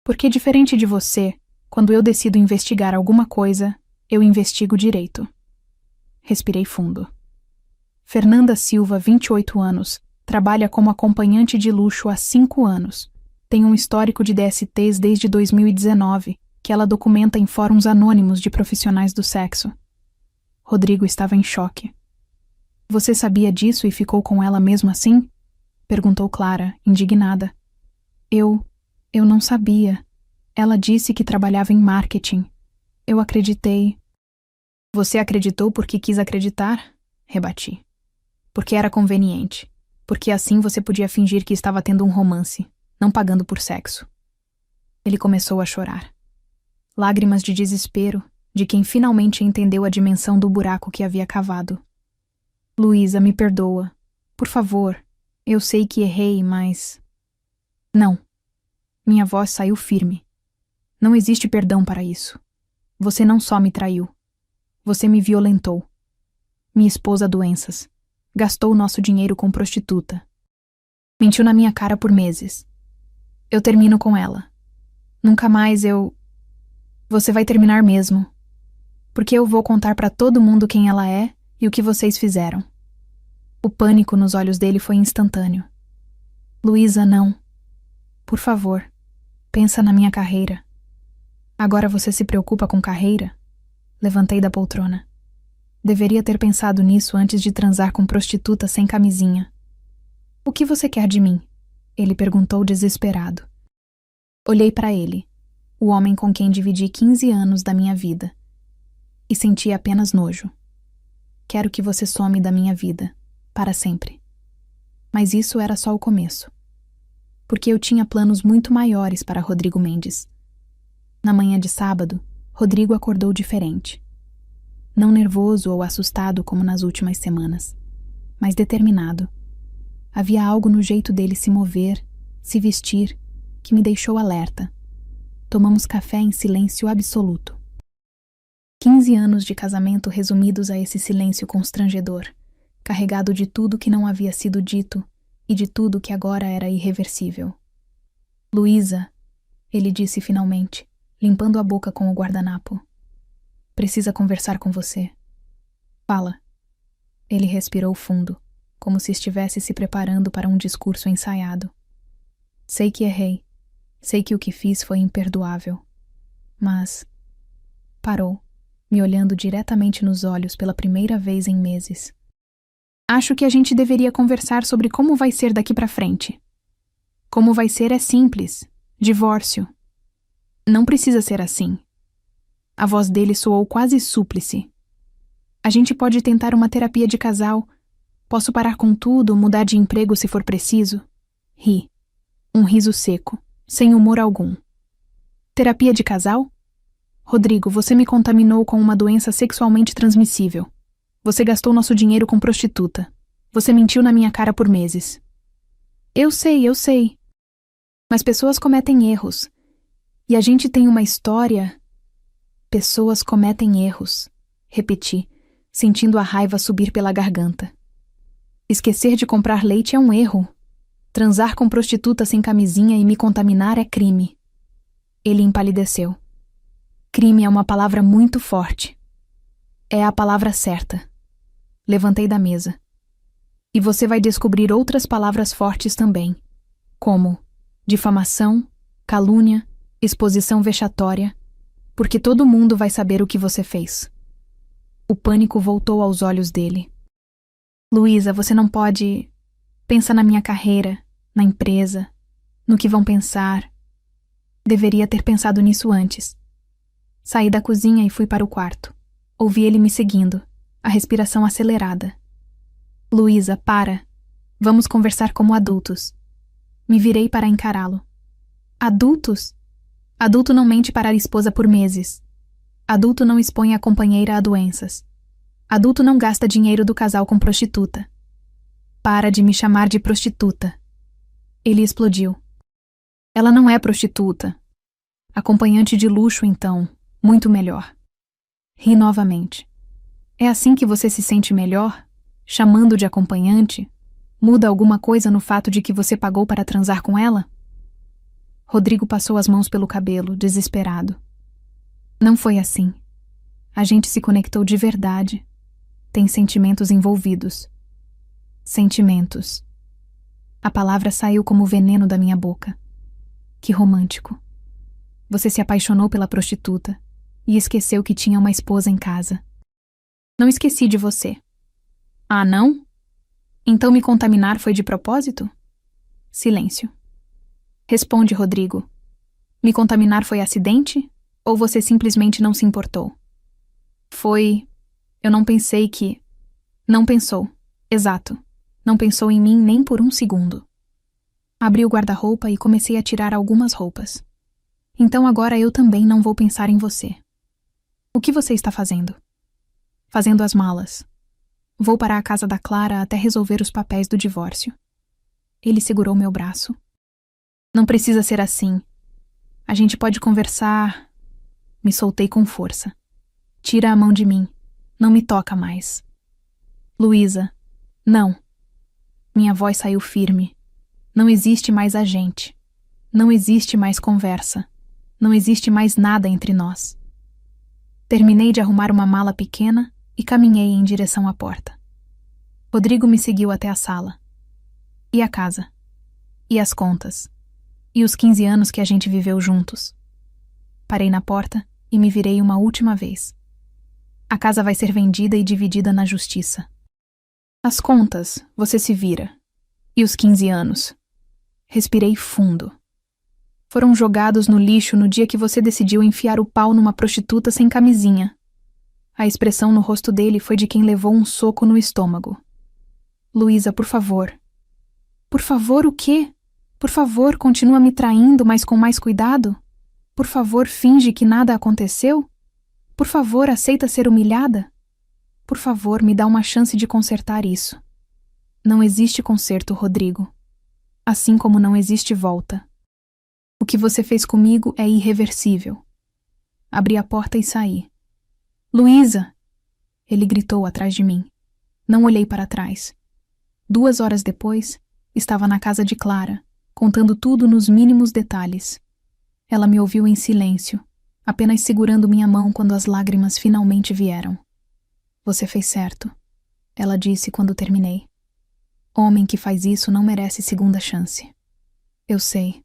Porque diferente de você, quando eu decido investigar alguma coisa, eu investigo direito. Respirei fundo. Fernanda Silva, 28 anos, trabalha como acompanhante de luxo há 5 anos. Tem um histórico de DSTs desde 2019, que ela documenta em fóruns anônimos de profissionais do sexo. Rodrigo estava em choque. Você sabia disso e ficou com ela mesmo assim? Perguntou Clara, indignada. Eu não sabia. Ela disse que trabalhava em marketing. Eu acreditei. Você acreditou porque quis acreditar? Rebati. Porque era conveniente. Porque assim você podia fingir que estava tendo um romance, não pagando por sexo. Ele começou a chorar. Lágrimas de desespero, de quem finalmente entendeu a dimensão do buraco que havia cavado. Luísa, me perdoa. Por favor. Eu sei que errei, mas... Não. Minha voz saiu firme. Não existe perdão para isso. Você não só me traiu. Você me violentou. Me expôs a doenças. Gastou nosso dinheiro com prostituta. Mentiu na minha cara por meses. Eu termino com ela. Nunca mais eu... Você vai terminar mesmo. Porque eu vou contar pra todo mundo quem ela é e o que vocês fizeram. O pânico nos olhos dele foi instantâneo. Luísa, não. Por favor, pensa na minha carreira. Agora você se preocupa com carreira? Levantei da poltrona. Deveria ter pensado nisso antes de transar com prostituta sem camisinha. O que você quer de mim? Ele perguntou desesperado. Olhei para ele, o homem com quem dividi 15 anos da minha vida, e senti apenas nojo. Quero que você some da minha vida, para sempre. Mas isso era só o começo. Porque eu tinha planos muito maiores para Rodrigo Mendes. Na manhã de sábado, Rodrigo acordou diferente. Não nervoso ou assustado como nas últimas semanas, mas determinado. Havia algo no jeito dele se mover, se vestir, que me deixou alerta. Tomamos café em silêncio absoluto. 15 anos de casamento resumidos a esse silêncio constrangedor, carregado de tudo que não havia sido dito e de tudo que agora era irreversível. Luísa, ele disse finalmente, limpando a boca com o guardanapo. Precisa conversar com você. Fala. Ele respirou fundo, como se estivesse se preparando para um discurso ensaiado. Sei que errei. Sei que o que fiz foi imperdoável. Mas... Parou, me olhando diretamente nos olhos pela primeira vez em meses. Acho que a gente deveria conversar sobre como vai ser daqui pra frente. Como vai ser é simples. Divórcio. Não precisa ser assim. A voz dele soou quase súplice. A gente pode tentar uma terapia de casal. Posso parar com tudo, mudar de emprego se for preciso. Ri. Um riso seco, sem humor algum. Terapia de casal? Rodrigo, você me contaminou com uma doença sexualmente transmissível. Você gastou nosso dinheiro com prostituta. Você mentiu na minha cara por meses. Eu sei. Mas pessoas cometem erros. E a gente tem uma história... Pessoas cometem erros, repeti, sentindo a raiva subir pela garganta. Esquecer de comprar leite é um erro. Transar com prostituta sem camisinha e me contaminar é crime. Ele empalideceu. Crime é uma palavra muito forte. É a palavra certa. Levantei da mesa. E você vai descobrir outras palavras fortes também, como difamação, calúnia, exposição vexatória, porque todo mundo vai saber o que você fez. O pânico voltou aos olhos dele. Luísa, você não pode... Pensa na minha carreira, na empresa, no que vão pensar. Deveria ter pensado nisso antes. Saí da cozinha e fui para o quarto. Ouvi ele me seguindo, a respiração acelerada. Luísa, para. Vamos conversar como adultos. Me virei para encará-lo. Adultos? Adulto não mente para a esposa por meses. Adulto não expõe a companheira a doenças. Adulto não gasta dinheiro do casal com prostituta. Para de me chamar de prostituta. Ele explodiu. Ela não é prostituta. Acompanhante de luxo, então, muito melhor. Ri novamente. É assim que você se sente melhor? Chamando de acompanhante? Muda alguma coisa no fato de que você pagou para transar com ela? Rodrigo passou as mãos pelo cabelo, desesperado. Não foi assim. A gente se conectou de verdade. Tem sentimentos envolvidos. Sentimentos. A palavra saiu como veneno da minha boca. Que romântico. Você se apaixonou pela prostituta e esqueceu que tinha uma esposa em casa. Não esqueci de você. Ah, não? Então me contaminar foi de propósito? Silêncio. Responde, Rodrigo. Me contaminar foi acidente? Ou você simplesmente não se importou? Foi... Eu não pensei que... Não pensou. Exato. Não pensou em mim nem por um segundo. Abri o guarda-roupa e comecei a tirar algumas roupas. Então agora eu também não vou pensar em você. O que você está fazendo? Fazendo as malas. Vou para a casa da Clara até resolver os papéis do divórcio. Ele segurou meu braço. Não precisa ser assim. A gente pode conversar... Me soltei com força. Tira a mão de mim. Não me toca mais. Luísa, não. Minha voz saiu firme. Não existe mais a gente. Não existe mais conversa. Não existe mais nada entre nós. Terminei de arrumar uma mala pequena e caminhei em direção à porta. Rodrigo me seguiu até a sala. E a casa? E as contas? E os 15 anos que a gente viveu juntos? Parei na porta e me virei uma última vez. A casa vai ser vendida e dividida na justiça. As contas, você se vira. E os 15 anos? Respirei fundo. Foram jogados no lixo no dia que você decidiu enfiar o pau numa prostituta sem camisinha. A expressão no rosto dele foi de quem levou um soco no estômago. Luísa, por favor. Por favor, o quê? Por favor, continua me traindo, mas com mais cuidado? Por favor, finge que nada aconteceu? Por favor, aceita ser humilhada? Por favor, me dá uma chance de consertar isso. Não existe conserto, Rodrigo. Assim como não existe volta. O que você fez comigo é irreversível. Abri a porta e saí. Luísa! Ele gritou atrás de mim. Não olhei para trás. 2 horas depois, estava na casa de Clara, contando tudo nos mínimos detalhes. Ela me ouviu em silêncio, apenas segurando minha mão quando as lágrimas finalmente vieram. Você fez certo, ela disse quando terminei. Homem que faz isso não merece segunda chance. Eu sei.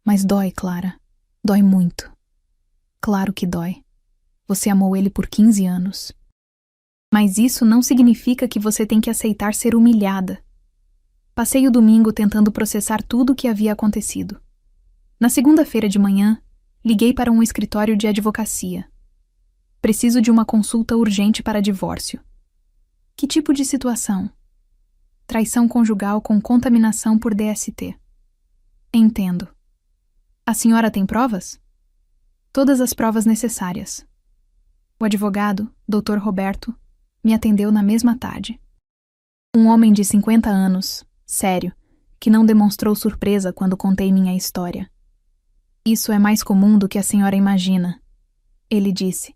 Mas dói, Clara. Dói muito. Claro que dói. Você amou ele por 15 anos. Mas isso não significa que você tem que aceitar ser humilhada. Passei o domingo tentando processar tudo o que havia acontecido. Na segunda-feira de manhã, liguei para um escritório de advocacia. Preciso de uma consulta urgente para divórcio. Que tipo de situação? Traição conjugal com contaminação por DST. Entendo. A senhora tem provas? Todas as provas necessárias. O advogado, Dr. Roberto, me atendeu na mesma tarde. Um homem de 50 anos, sério, que não demonstrou surpresa quando contei minha história. Isso é mais comum do que a senhora imagina, ele disse,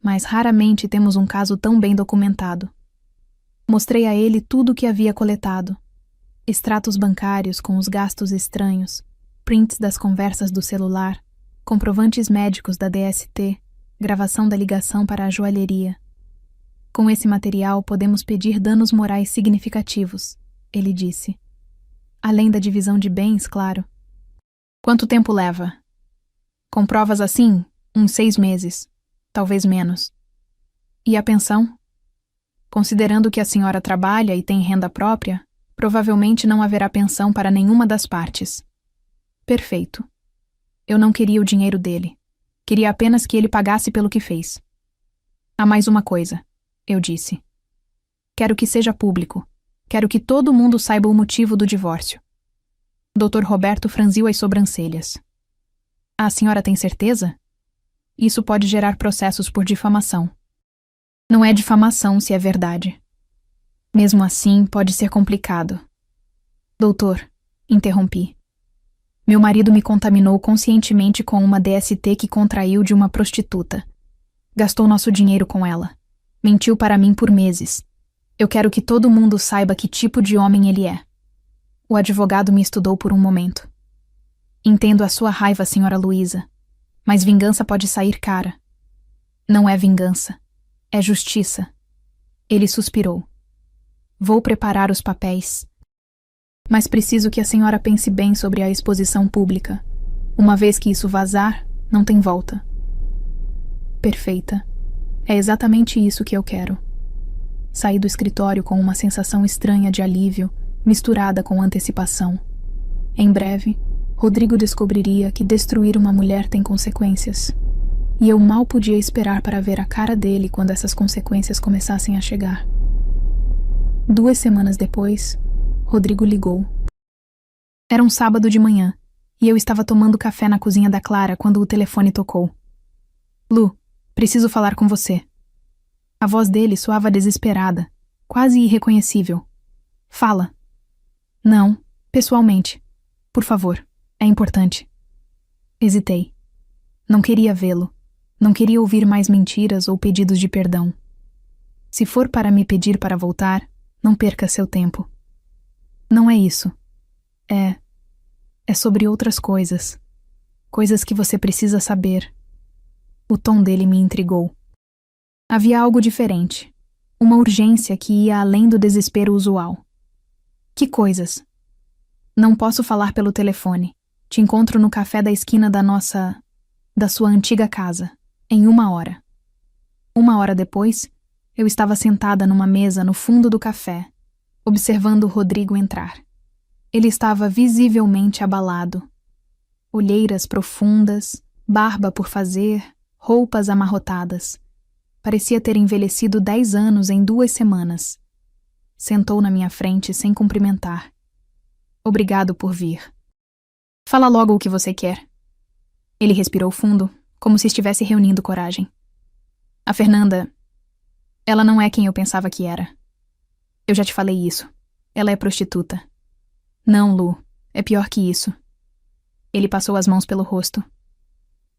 mas raramente temos um caso tão bem documentado. Mostrei a ele tudo o que havia coletado. Extratos bancários com os gastos estranhos, prints das conversas do celular, comprovantes médicos da DST, gravação da ligação para a joalheria. Com esse material, podemos pedir danos morais significativos, ele disse. Além da divisão de bens, claro. Quanto tempo leva? Com provas assim, uns 6 meses, talvez menos. E a pensão? Considerando que a senhora trabalha e tem renda própria, provavelmente não haverá pensão para nenhuma das partes. Perfeito. Eu não queria o dinheiro dele. Queria apenas que ele pagasse pelo que fez. Há mais uma coisa, eu disse. Quero que seja público. Quero que todo mundo saiba o motivo do divórcio. Dr. Roberto franziu as sobrancelhas. A senhora tem certeza? Isso pode gerar processos por difamação. Não é difamação se é verdade. Mesmo assim, pode ser complicado. Doutor, interrompi. Meu marido me contaminou conscientemente com uma DST que contraiu de uma prostituta. Gastou nosso dinheiro com ela. Mentiu para mim por meses. Eu quero que todo mundo saiba que tipo de homem ele é. O advogado me estudou por um momento. Entendo a sua raiva, senhora Luísa, mas vingança pode sair cara. Não é vingança, é justiça. Ele suspirou. Vou preparar os papéis. Mas preciso que a senhora pense bem sobre a exposição pública. Uma vez que isso vazar, não tem volta. Perfeita. É exatamente isso que eu quero. Saí do escritório com uma sensação estranha de alívio, misturada com antecipação. Em breve, Rodrigo descobriria que destruir uma mulher tem consequências. E eu mal podia esperar para ver a cara dele quando essas consequências começassem a chegar. 2 semanas depois, Rodrigo ligou. Era um sábado de manhã, e eu estava tomando café na cozinha da Clara quando o telefone tocou. Lu, preciso falar com você. A voz dele soava desesperada, quase irreconhecível. Fala. Não, pessoalmente. Por favor, é importante. Hesitei. Não queria vê-lo. Não queria ouvir mais mentiras ou pedidos de perdão. Se for para me pedir para voltar, não perca seu tempo. Não é isso. É sobre outras coisas. Coisas que você precisa saber. O tom dele me intrigou. Havia algo diferente. Uma urgência que ia além do desespero usual. Que coisas? Não posso falar pelo telefone. Te encontro no café da esquina da sua antiga casa, em 1 hora. 1 hora depois, eu estava sentada numa mesa no fundo do café, observando o Rodrigo entrar. Ele estava visivelmente abalado. Olheiras profundas, barba por fazer, roupas amarrotadas. Parecia ter envelhecido 10 anos em 2 semanas. Sentou na minha frente sem cumprimentar. Obrigado por vir. Fala logo o que você quer. Ele respirou fundo, como se estivesse reunindo coragem. A Fernanda, ela não é quem eu pensava que era. Eu já te falei isso. Ela é prostituta. Não, Lu, é pior que isso. Ele passou as mãos pelo rosto.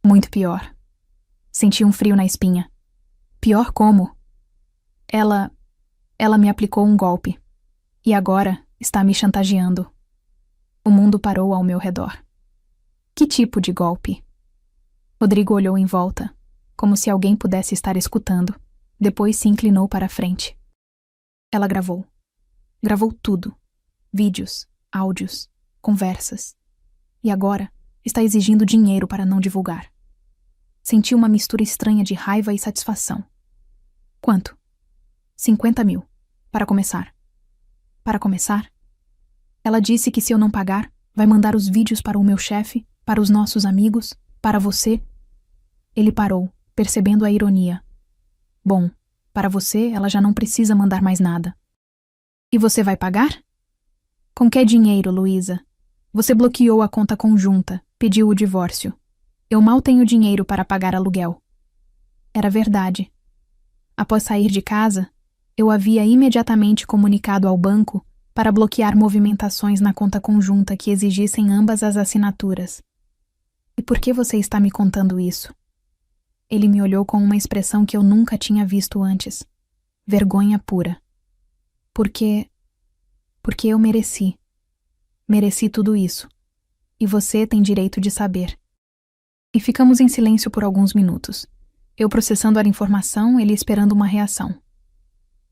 Muito pior. Senti um frio na espinha. Pior como? Ela me aplicou um golpe. E agora está me chantageando. O mundo parou ao meu redor. Que tipo de golpe? Rodrigo olhou em volta, como se alguém pudesse estar escutando. Depois se inclinou para a frente. Ela gravou. Gravou tudo. Vídeos, áudios, conversas. E agora está exigindo dinheiro para não divulgar. Senti uma mistura estranha de raiva e satisfação. Quanto? 50 mil. Para começar. Para começar? Ela disse que se eu não pagar, vai mandar os vídeos para o meu chefe, para os nossos amigos, para você. Ele parou, percebendo a ironia. Bom, para você, ela já não precisa mandar mais nada. E você vai pagar? Com que dinheiro, Luísa? Você bloqueou a conta conjunta, pediu o divórcio. Eu mal tenho dinheiro para pagar aluguel. Era verdade. Após sair de casa, eu havia imediatamente comunicado ao banco para bloquear movimentações na conta conjunta que exigissem ambas as assinaturas. E por que você está me contando isso? Ele me olhou com uma expressão que eu nunca tinha visto antes. Vergonha pura. Porque eu mereci. Mereci tudo isso. E você tem direito de saber. E ficamos em silêncio por alguns minutos. Eu processando a informação, ele esperando uma reação.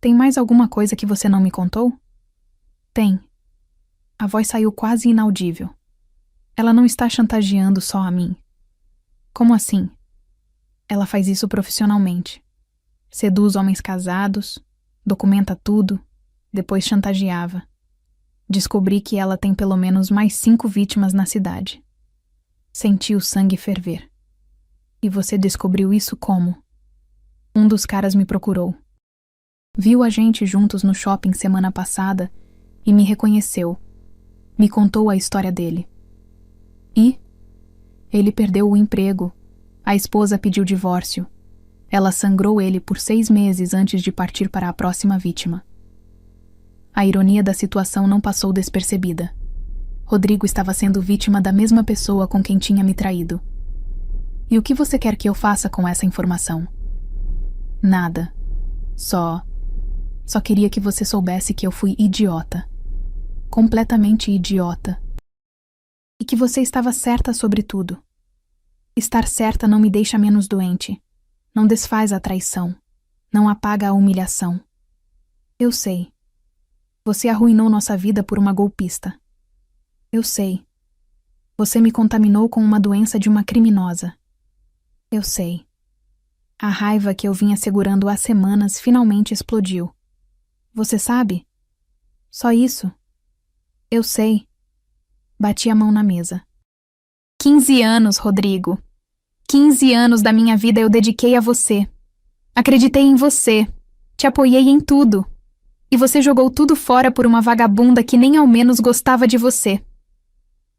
Tem mais alguma coisa que você não me contou? Tem. A voz saiu quase inaudível. Ela não está chantageando só a mim. Como assim? Ela faz isso profissionalmente. Seduz homens casados, documenta tudo, depois chantageava. Descobri que ela tem pelo menos mais 5 vítimas na cidade. Senti o sangue ferver. E você descobriu isso como? Um dos caras me procurou. Viu a gente juntos no shopping semana passada e me reconheceu. Me contou a história dele. E? Ele perdeu o emprego. A esposa pediu divórcio. Ela sangrou ele por 6 meses antes de partir para a próxima vítima. A ironia da situação não passou despercebida. Rodrigo estava sendo vítima da mesma pessoa com quem tinha me traído. E o que você quer que eu faça com essa informação? Nada. Só queria que você soubesse que eu fui idiota. Completamente idiota. E que você estava certa sobre tudo. Estar certa não me deixa menos doente. Não desfaz a traição. Não apaga a humilhação. Eu sei. Você arruinou nossa vida por uma golpista. Eu sei. Você me contaminou com uma doença de uma criminosa. Eu sei. A raiva que eu vinha segurando há semanas finalmente explodiu. Você sabe? Só isso. Eu sei. Bati a mão na mesa. 15 anos, Rodrigo. 15 anos da minha vida eu dediquei a você. Acreditei em você. Te apoiei em tudo. E você jogou tudo fora por uma vagabunda que nem ao menos gostava de você.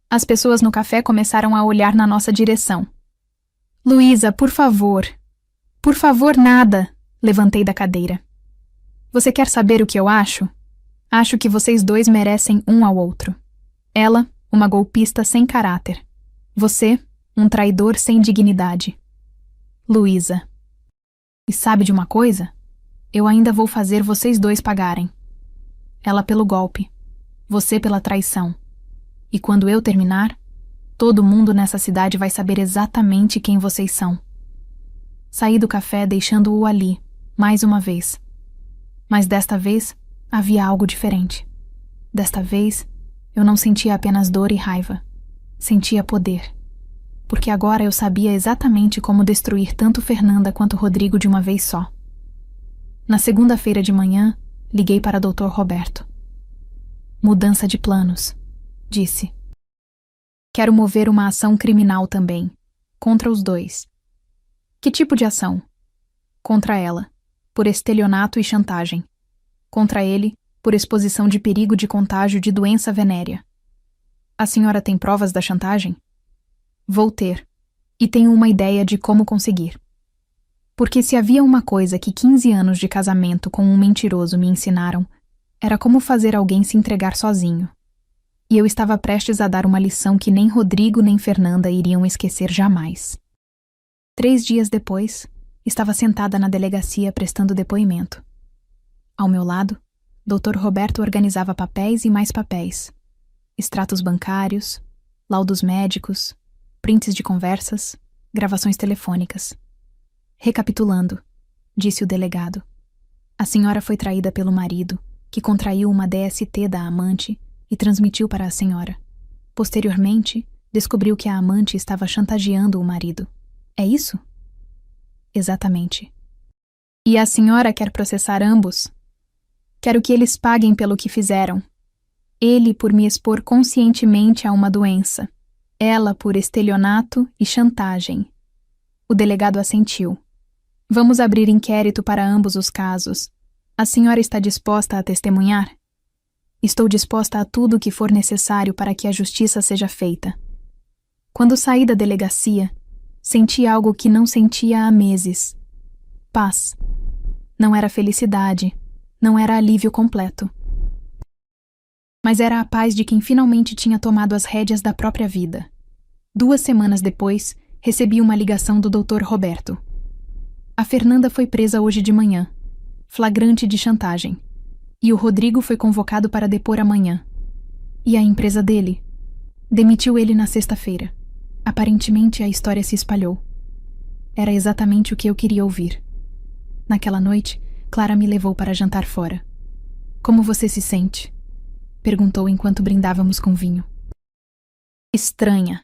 As pessoas no café começaram a olhar na nossa direção. Luísa, por favor. Por favor, nada. Levantei da cadeira. Você quer saber o que eu acho? Acho que vocês dois merecem um ao outro. Ela, uma golpista sem caráter. Você, um traidor sem dignidade. Luísa. E sabe de uma coisa? Eu ainda vou fazer vocês dois pagarem. Ela pelo golpe. Você pela traição. E quando eu terminar, todo mundo nessa cidade vai saber exatamente quem vocês são. Saí do café deixando-o ali, mais uma vez. Mas desta vez, havia algo diferente. Desta vez, eu não sentia apenas dor e raiva. Sentia poder. Porque agora eu sabia exatamente como destruir tanto Fernanda quanto Rodrigo de uma vez só. Na segunda-feira de manhã, liguei para Dr. Roberto. Mudança de planos, disse. Quero mover uma ação criminal também, contra os dois. Que tipo de ação? Contra ela, por estelionato e chantagem. Contra ele, por exposição de perigo de contágio de doença venérea. A senhora tem provas da chantagem? Vou ter, e tenho uma ideia de como conseguir. Porque se havia uma coisa que 15 anos de casamento com um mentiroso me ensinaram, era como fazer alguém se entregar sozinho. E eu estava prestes a dar uma lição que nem Rodrigo nem Fernanda iriam esquecer jamais. 3 dias depois, estava sentada na delegacia prestando depoimento. Ao meu lado, Dr. Roberto organizava papéis e mais papéis. Extratos bancários, laudos médicos, prints de conversas, gravações telefônicas. Recapitulando, disse o delegado. A senhora foi traída pelo marido, que contraiu uma DST da amante e transmitiu para a senhora. Posteriormente, descobriu que a amante estava chantageando o marido. É isso? Exatamente. E a senhora quer processar ambos? Quero que eles paguem pelo que fizeram. Ele por me expor conscientemente a uma doença. Ela por estelionato e chantagem. O delegado assentiu. Vamos abrir inquérito para ambos os casos. A senhora está disposta a testemunhar? Estou disposta a tudo o que for necessário para que a justiça seja feita. Quando saí da delegacia, senti algo que não sentia há meses. Paz. Não era felicidade, não era alívio completo. Mas era a paz de quem finalmente tinha tomado as rédeas da própria vida. 2 semanas depois, recebi uma ligação do Dr. Roberto. A Fernanda foi presa hoje de manhã, flagrante de chantagem, e o Rodrigo foi convocado para depor amanhã. E a empresa dele? Demitiu ele na sexta-feira. Aparentemente a história se espalhou. Era exatamente o que eu queria ouvir. Naquela noite, Clara me levou para jantar fora. Como você se sente? Perguntou enquanto brindávamos com vinho. Estranha,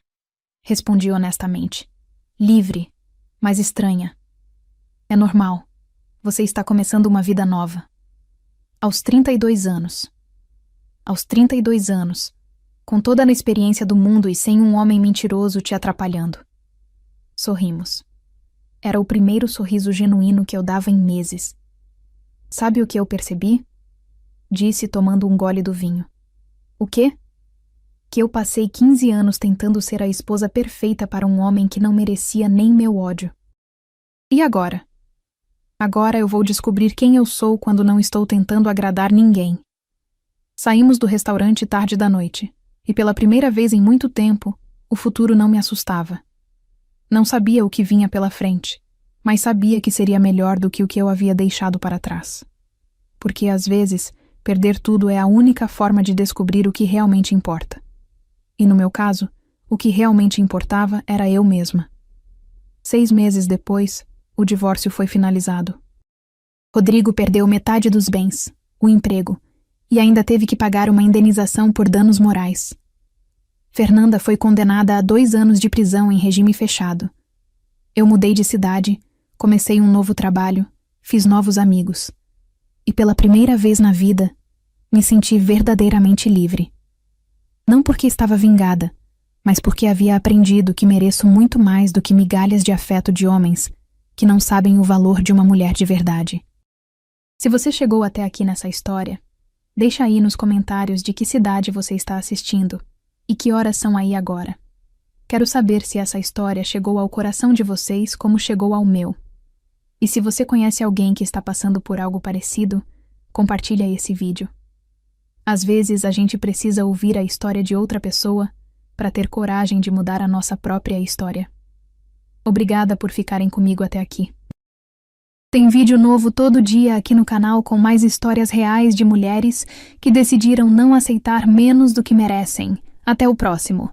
respondi honestamente. Livre, mas estranha. É normal. Você está começando uma vida nova. Aos 32 anos. Aos 32 anos, com toda a experiência do mundo e sem um homem mentiroso te atrapalhando. Sorrimos. Era o primeiro sorriso genuíno que eu dava em meses. Sabe o que eu percebi? Disse tomando um gole do vinho. O quê? Que eu passei 15 anos tentando ser a esposa perfeita para um homem que não merecia nem meu ódio. E agora? Agora eu vou descobrir quem eu sou quando não estou tentando agradar ninguém. Saímos do restaurante tarde da noite, e pela primeira vez em muito tempo, o futuro não me assustava. Não sabia o que vinha pela frente, mas sabia que seria melhor do que o que eu havia deixado para trás. Porque, às vezes, perder tudo é a única forma de descobrir o que realmente importa. E, no meu caso, o que realmente importava era eu mesma. 6 meses depois, o divórcio foi finalizado. Rodrigo perdeu metade dos bens, o emprego, e ainda teve que pagar uma indenização por danos morais. Fernanda foi condenada a 2 anos de prisão em regime fechado. Eu mudei de cidade, comecei um novo trabalho, fiz novos amigos. E pela primeira vez na vida, me senti verdadeiramente livre. Não porque estava vingada, mas porque havia aprendido que mereço muito mais do que migalhas de afeto de homens que não sabem o valor de uma mulher de verdade. Se você chegou até aqui nessa história, deixa aí nos comentários de que cidade você está assistindo e que horas são aí agora. Quero saber se essa história chegou ao coração de vocês como chegou ao meu. E se você conhece alguém que está passando por algo parecido, compartilha esse vídeo. Às vezes a gente precisa ouvir a história de outra pessoa para ter coragem de mudar a nossa própria história. Obrigada por ficarem comigo até aqui. Tem vídeo novo todo dia aqui no canal com mais histórias reais de mulheres que decidiram não aceitar menos do que merecem. Até o próximo.